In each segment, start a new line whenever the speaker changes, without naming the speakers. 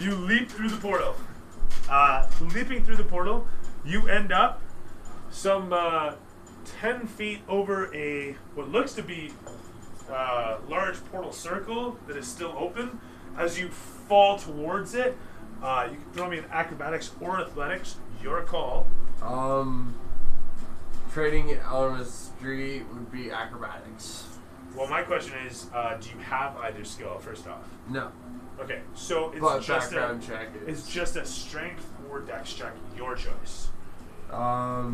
You leap through the portal. Leaping through the portal, you end up some 10 feet over what looks to be large portal circle that is still open. As you fall towards it, you can throw me an acrobatics or athletics, your call.
Trading it on a street would be acrobatics.
Well, my question is, do you have either skill, first off?
No.
Okay, so
But background check is.
It's just a strength or dex check, your choice.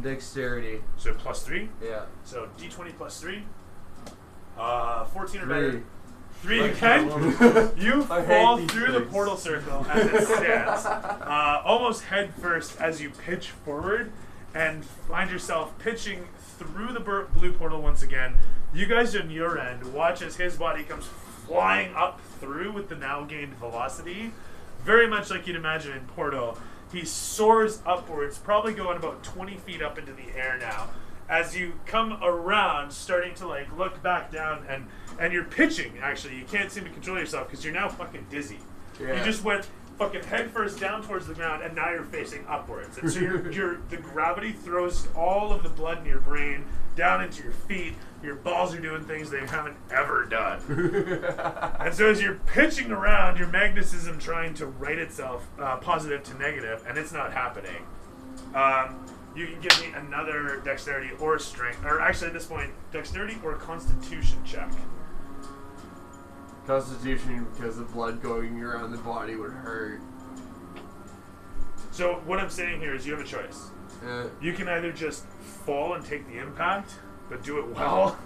Dexterity.
So +3?
Yeah.
So D20 +3. 14 or better.
3
3 again. You
I
fall
hate these
through the
things.
portal circle as it stands, almost head first as you pitch forward and find yourself pitching through the blue portal once again. You guys on your end watch as his body comes flying up through with the now gained velocity. Very much like you'd imagine in Portal. He soars upwards, probably going about 20 feet up into the air now. As you come around, starting to like look back down, and you're pitching, actually. You can't seem to control yourself because you're now fucking dizzy.
Yeah.
You just went fucking head first down towards the ground, and now you're facing upwards. And so the gravity throws all of the blood in your brain down into your feet. Your balls are doing things they haven't ever done. And so as you're pitching around, your magnetism trying to right itself positive to negative, and it's not happening. You can give me another dexterity or strength, or actually at this point, dexterity or constitution check.
Constitution, because the blood going around the body would hurt.
So what I'm saying here is you have a choice. You can either just fall and take the impact, but do it well.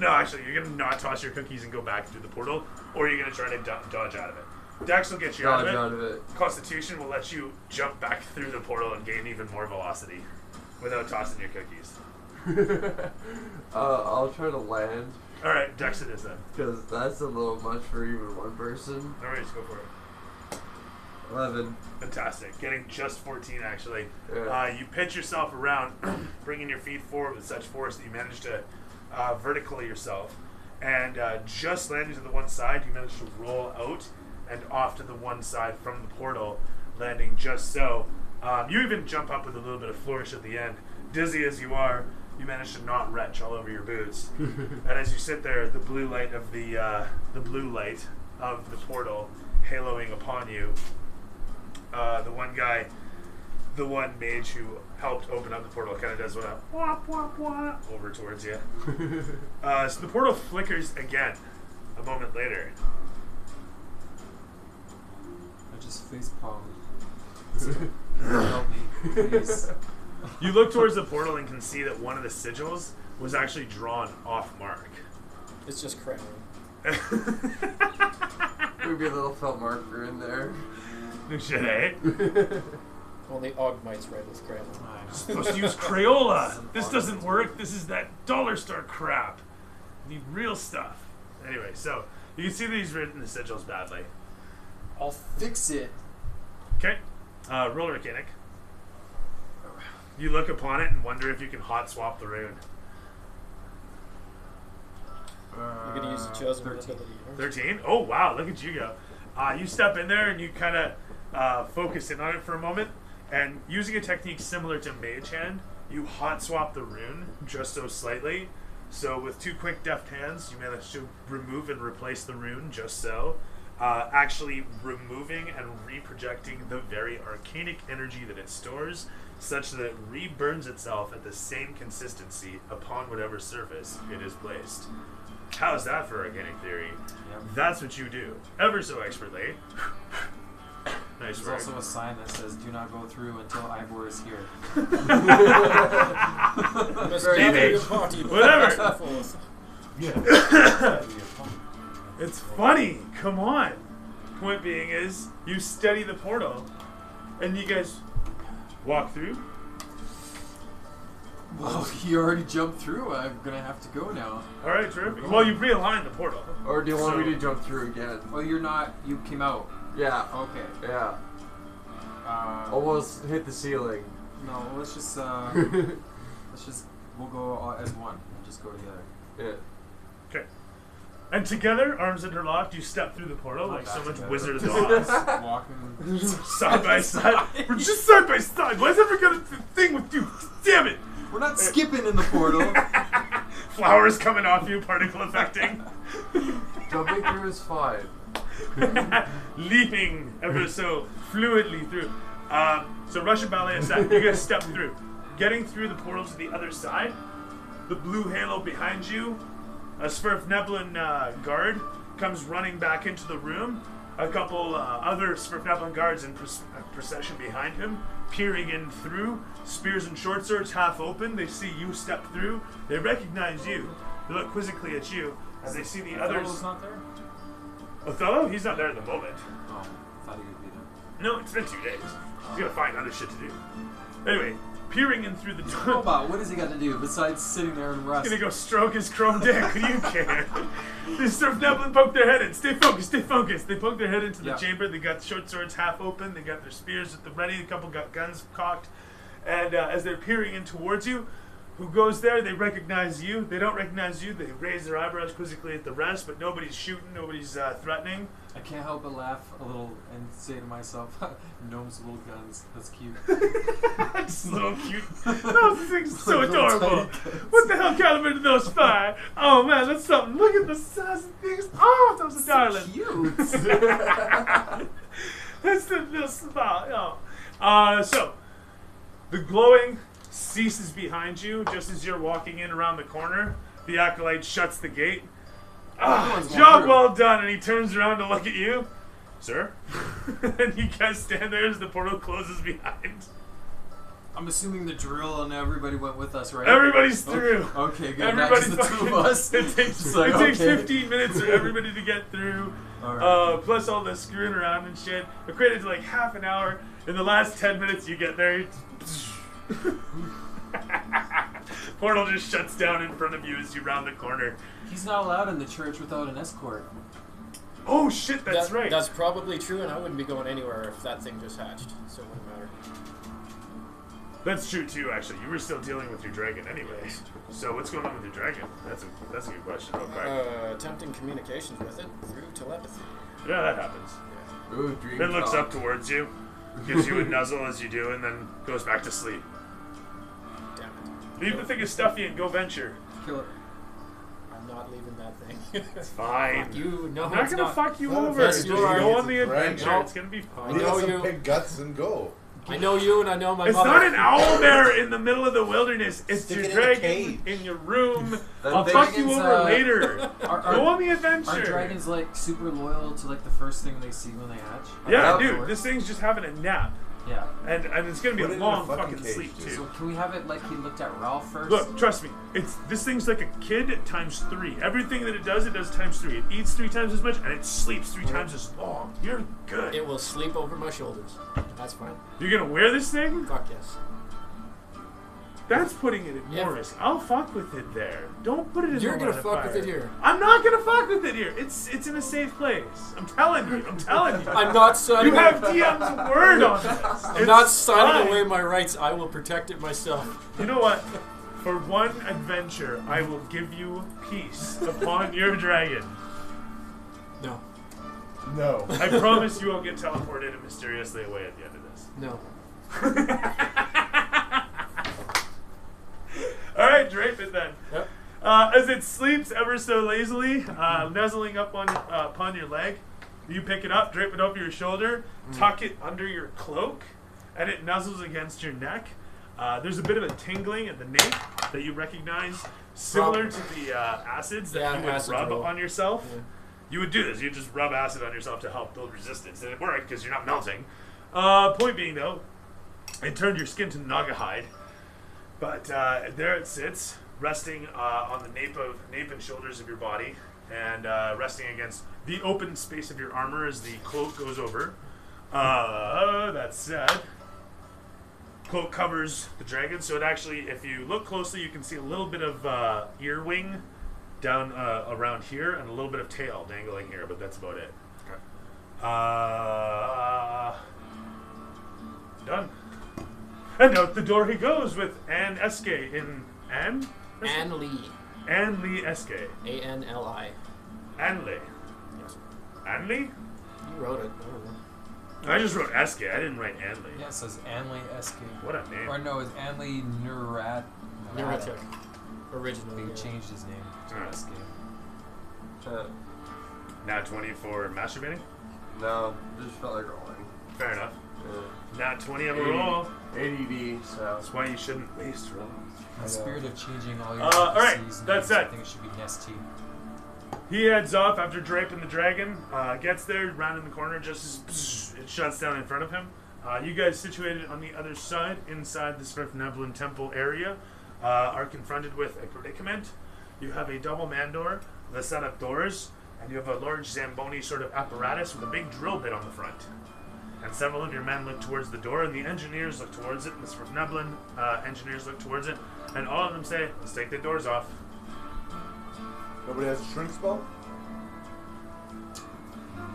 No, actually, you're going to not toss your cookies and go back through the portal, or you're going to try to dodge out of it. Dex will get you out of it. Constitution will let you jump back through the portal and gain even more velocity without tossing your cookies.
I'll try to land.
Alright, Dex it is then.
Because that's a little much for even one person.
No worries, go for it.
11.
Fantastic. Getting just 14, actually.
Yeah.
You pitch yourself around, bringing your feet forward with such force that you manage to vertically yourself. And just landing to the one side, you manage to roll out and off to the one side from the portal, landing just so. You even jump up with a little bit of flourish at the end. Dizzy as you are, you manage to not retch all over your boots. And as you sit there, the blue light of the portal haloing upon you. The one mage who helped open up the portal kind of does what a wah, wah, wah, over towards you. So the portal flickers again a moment later.
I just face palmed. Help me, please.
You look towards the portal and can see that one of the sigils was actually drawn off mark.
It's just cramming.
Maybe a little felt marker in there.
No shit, eh?
Only Ogmites write with Crayola.
Supposed to use Crayola. This doesn't work. This is that dollar store crap. I need real stuff. Anyway, so you can see that he's written the sigils badly.
I'll fix it.
Okay. Roll Arcanic. You look upon it and wonder if you can hot swap the rune.
You're going to use the chosen
13.
ability.
13? Oh, wow. Look at you go. You step in there and you kind of focus in on it for a moment. And using a technique similar to Mage Hand, you hot swap the rune just so slightly. So with two quick deft hands, you manage to remove and replace the rune just so. Actually removing and reprojecting the very arcanic energy that it stores, such that it re-burns itself at the same consistency upon whatever surface it is placed. How's that for organic theory?
Yep.
That's what you do, ever so expertly. Nice
There's
work.
also a sign that says, "Do not go through until Ivor is here."
Teenage. Whatever.
Yeah.
It's funny. Come on. Point being is, you study the portal, and you guys walk through.
Well, you already jumped through. I'm gonna have to go now.
All right, terrific. Well, you realigned the portal.
Or do you want me to jump through again?
Well, you're not. You came out.
Yeah.
Okay.
Yeah. Almost hit the ceiling.
No, let's just we'll go as one. We'll just go together.
Yeah.
Okay. And together, arms interlocked, you step through the portal like so much
together.
Wizard of Oz.
Walking.
Side by side. We're just side by side. Why's ever got a thing with you? Damn it!
We're not skipping in the portal.
Flowers coming off you, particle affecting.
Jumping through is fine.
Leaping ever so fluidly through. So Russian ballet aside, you guys step through. Getting through the portal to the other side, the blue halo behind you, a Svirfneblin guard comes running back into the room. A couple other Svirfneblin guards in procession behind him, peering in through, spears and short swords half open. They see you step through. They recognize you. They look quizzically at you as they see the others.
Othello's not there?
Othello? He's not there at the moment.
Oh, thought he would be there.
No, it's been 2 days. He's gonna find other shit to do. Anyway, peering in through the door.
Robot, what has he got to do besides sitting there and rest?
He's gonna go stroke his chrome dick. Who do you care? They Svirfneblin poke their head in. Stay focused, stay focused. They poke their head into the chamber. They got short swords half open. They got their spears at the ready. A couple got guns cocked. And as they're peering in towards you, who goes there? They recognize you. They don't recognize you. They raise their eyebrows quizzically at the rest, but nobody's shooting. Nobody's threatening.
I can't help but laugh a little and say to myself, gnomes with little guns. That's cute.
Just a little cute. Those things are so adorable. What the hell caliber did those fire? Oh man, that's something. Look at the size of things. Oh, those are darling.
Cute.
That's the little smile. Oh. So, the glowing ceases behind you just as you're walking in around the corner. The acolyte shuts the gate. Job well done, and he turns around to look at you. Sir? And you guys stand there as the portal closes behind.
I'm assuming the drill and everybody went with us, right?
Everybody's through.
Okay, good.
Everybody's
That's the two of us.
It takes,
It's like,
it takes
okay.
15 minutes for everybody to get through.
All right.
Plus all the screwing around and shit. Equated to like half an hour. In the last 10 minutes you get there. Portal just shuts down in front of you as you round the corner.
He's not allowed in the church without an escort.
Oh shit, that's right.
That's probably true, and I wouldn't be going anywhere if that thing just hatched, so it wouldn't matter.
That's true too, actually. You were still dealing with your dragon anyways. So what's going on with your dragon? That's a good question. Real quick.
Attempting communications with it through telepathy.
Yeah, that happens.
Yeah.
Ooh, dream
Then looks
talk.
up towards you, gives you a nuzzle as you do, and then goes back to sleep.
Damn it.
Leave the thing as stuffy and go venture.
Kill it.
I'm not leaving that thing.
It's fine.
Fuck you. No,
I'm not
it's
gonna
not.
fuck you
No,
over.
yes,
Just
you
go
are.
on the
It's right.
adventure.
No.
It's gonna be
I
fine.
We
know
got some
you.
big guts and go.
I know you, and I know my
It's
mother.
not an owl bear in the middle of the wilderness. It's
Stick
your
it in a
dragon
cage.
in your room.
That
I'll fuck you
dragon's,
over later.
Are
Go on the adventure.
Are dragons like super loyal to like the first thing they see when they hatch?
Yeah,
How does it
dude,
work?
this thing's just having a nap.
Yeah.
And it's gonna be
Put
a
it in a
long
fucking
fucking
cage,
sleep,
dude.
too.
So can we have it like he looked at Ralph first?
Look, trust me. This thing's like a kid times 3. Everything that it does times 3. It eats 3 times as much, and it sleeps 3 times as long. You're good.
It will sleep over my shoulders. That's fine.
You're gonna wear this thing?
Fuck yes.
That's putting it at
Yeah.
more risk. I'll fuck with it there. Don't put it in
You're
the
gonna
line of
fuck with
fire.
it here.
I'm not gonna fuck with it here. It's in a safe place. I'm telling you. I'm telling you.
I'm not signing.
You have DM's word on this.
I'm not signing away my rights. I will protect it myself.
You know what? For one adventure, I will give you peace upon your dragon.
No.
No.
I promise you won't get teleported mysteriously away at the end of this.
No.
Alright, drape it then.
Yep.
As it sleeps ever so lazily, nuzzling up on upon your leg, you pick it up, drape it over your shoulder, tuck it under your cloak, and it nuzzles against your neck. There's a bit of a tingling at the nape that you recognize, similar to the acids that you would
acid
rub
roll.
on yourself.
Yeah.
You would do this. You just rub acid on yourself to help build resistance, and it worked because you're not melting. Point being, though, it turned your skin to naga hide. But there it sits, resting on the nape and shoulders of your body, and resting against the open space of your armor as the cloak goes over. That said, cloak covers the dragon, so it actually, if you look closely, you can see a little bit of ear wing down around here, and a little bit of tail dangling here, but that's about it. Done. And out the door he goes with Anne Eske in Anne?
Ann Lee.
Anne Lee Eske.
A-N-L-I.
Anley.
Yes.
Anley?
You wrote it. I don't know.
I just wrote Eske. I didn't write Anley.
Yeah, it says Anley Eske.
What a name.
Or no, it's Anley
Neuratic. Originally.
He
yeah.
changed his name to
Alright.
Eske.
Nat 20 for masturbating?
No, just felt like rolling.
Fair enough.
Yeah.
Nat 20 on the roll.
ADD, so.
That's why you shouldn't waste rolls.
In the spirit of changing all your
alright,
NPCs
that's
names, I
it.
think it should be Nesty.
He heads off after draping the dragon, gets there, round in the corner, just as it shuts down in front of him. You guys situated on the other side, inside the Svirfneblin temple area, are confronted with a predicament. You have a double man door, the set up doors, and you have a large Zamboni sort of apparatus with a big drill bit on the front. And several of your men look towards the door, and the engineers look towards it, the Svirfneblin engineers look towards it, and all of them say, let's take the doors off.
Nobody has a shrink spell?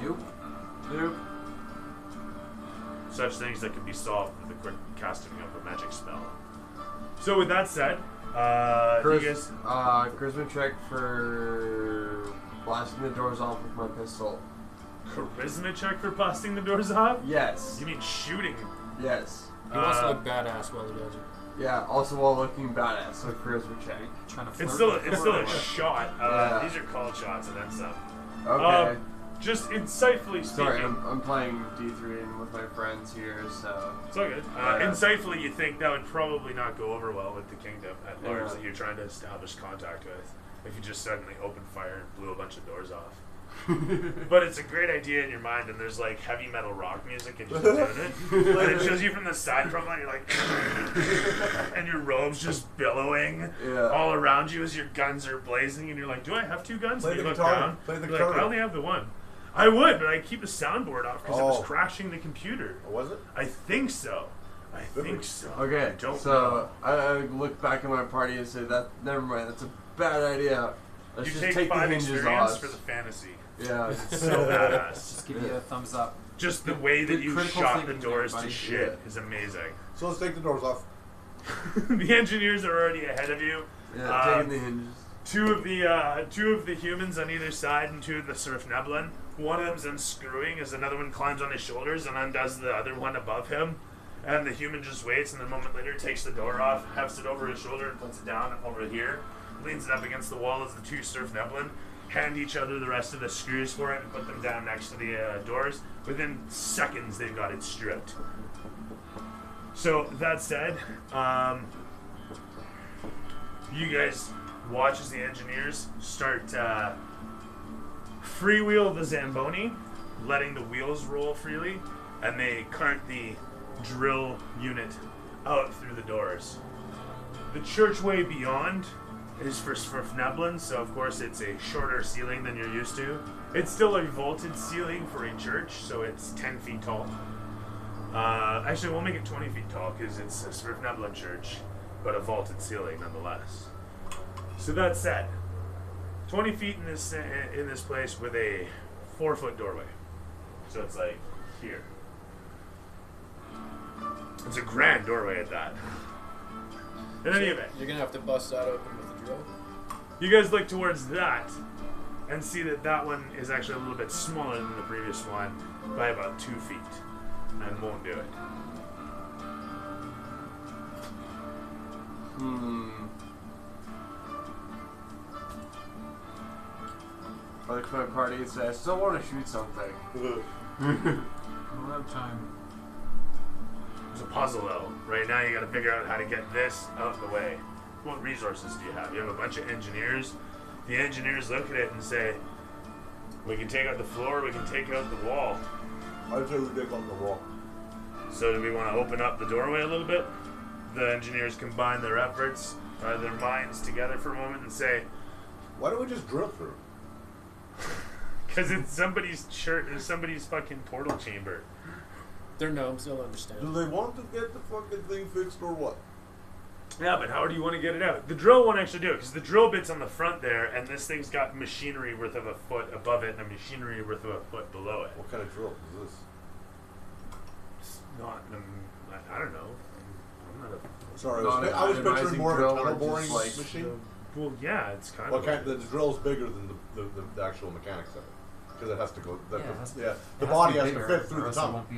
Nope.
Nope.
Such things that can be solved with the quick casting of a magic spell. So with that said, you guys...
Charisma check for blasting the doors off with my pistol.
Charisma check for busting the doors off?
Yes.
You mean shooting?
Yes.
He wants to look badass while he does it.
Yeah, also while looking badass, so charisma check.
Trying to flirt
It's still
with
it's still a
her.
shot.
Yeah.
These are called shots and then some.
Okay.
Just insightfully speaking.
Sorry, I'm playing D3 and with my friends here, so.
It's all good. Insightfully, you think that would probably not go over well with the kingdom at large that you're trying to establish contact with if you just suddenly opened fire and blew a bunch of doors off. But it's a great idea in your mind, and there's like heavy metal rock music, and you're doing it, and it shows you from the side profile. You're like, and your robe's just billowing all around you as your guns are blazing, and you're like, do I have two guns?
Play
and you
the
look
guitar.
down.
Play the
You're
guitar.
like, I only have the one. I would, but I keep the soundboard off because it was
Oh.
crashing the computer.
Or was it?
I think so. I think so.
Okay,
I don't
so
know.
I look back at my party and say, "That never mind. That's a bad idea. Let's
You
just
take
take the
5
hinges
experience
off."
for the fantasy.
Yeah.
It's so badass.
Just give you a thumbs up.
Just the way that
Good
you
critical
shot the
thinking
doors
there,
to
buddy.
shit is amazing.
So let's take the doors off.
The engineers are already ahead of you.
Yeah, taking the hinges.
Two of the humans on either side and two of the Svirfneblin. One of them's unscrewing as another one climbs on his shoulders and undoes the other one above him. And the human just waits, and then a moment later takes the door off, hefts it over his shoulder and puts it down over here. Leans it up against the wall as the two Svirfneblin hand each other the rest of the screws for it and put them down next to the doors. Within seconds, they've got it stripped. So, that said, you guys watch as the engineers start freewheel the Zamboni, letting the wheels roll freely, and they cart the drill unit out through the doors. The churchway beyond is for Svirfneblin, so of course it's a shorter ceiling than you're used to. It's still a vaulted ceiling for a church, so it's 10 feet tall. Actually, we'll make it 20 feet tall because it's a Svirfneblin church, but a vaulted ceiling nonetheless. So that said, 20 feet in this place with a 4-foot doorway. So it's like here. It's a grand doorway at that. In any event,
You're gonna have to bust that open with a drill.
you guys look towards that and see that that one is actually a little bit smaller than the previous one by about 2 feet and won't do it.
I look at my party and say, "I still want to shoot something."
We'll have time.
It's a puzzle though. Right now you gotta figure out how to get this out of the way. What resources do you have? You have a bunch of engineers. The engineers look at it and say, we can take out the floor, we can take out the wall.
I'd say we dig on the wall.
So do we want to open up the doorway a little bit? The engineers combine their efforts, their minds together for a moment and say,
Why don't we just drill through?
because it's somebody's church, it's somebody's fucking portal chamber.
They're gnomes, they'll understand.
Do they want to get the fucking thing fixed or what?
Yeah, but how do you want to get it out? The drill won't actually do it, because the drill bit's on the front there, and this thing's got machinery worth of a foot above it, and a machinery worth of a foot below it.
What kind of drill is this?
It's not, I don't know. I'm not a...
Sorry,
Not
I was
an
picturing
itemizing
more of a
drill
tunnel
or
boring
just like
machine.
Well, yeah, it's kind
Well,
of.
can't, the drill's bigger than the actual mechanics of it. Because it has to go.
Yeah, it has to-
yeah,
it
the
has to
body
be
has
bigger,
to fit through
or
the
else it
tunnel.
won't be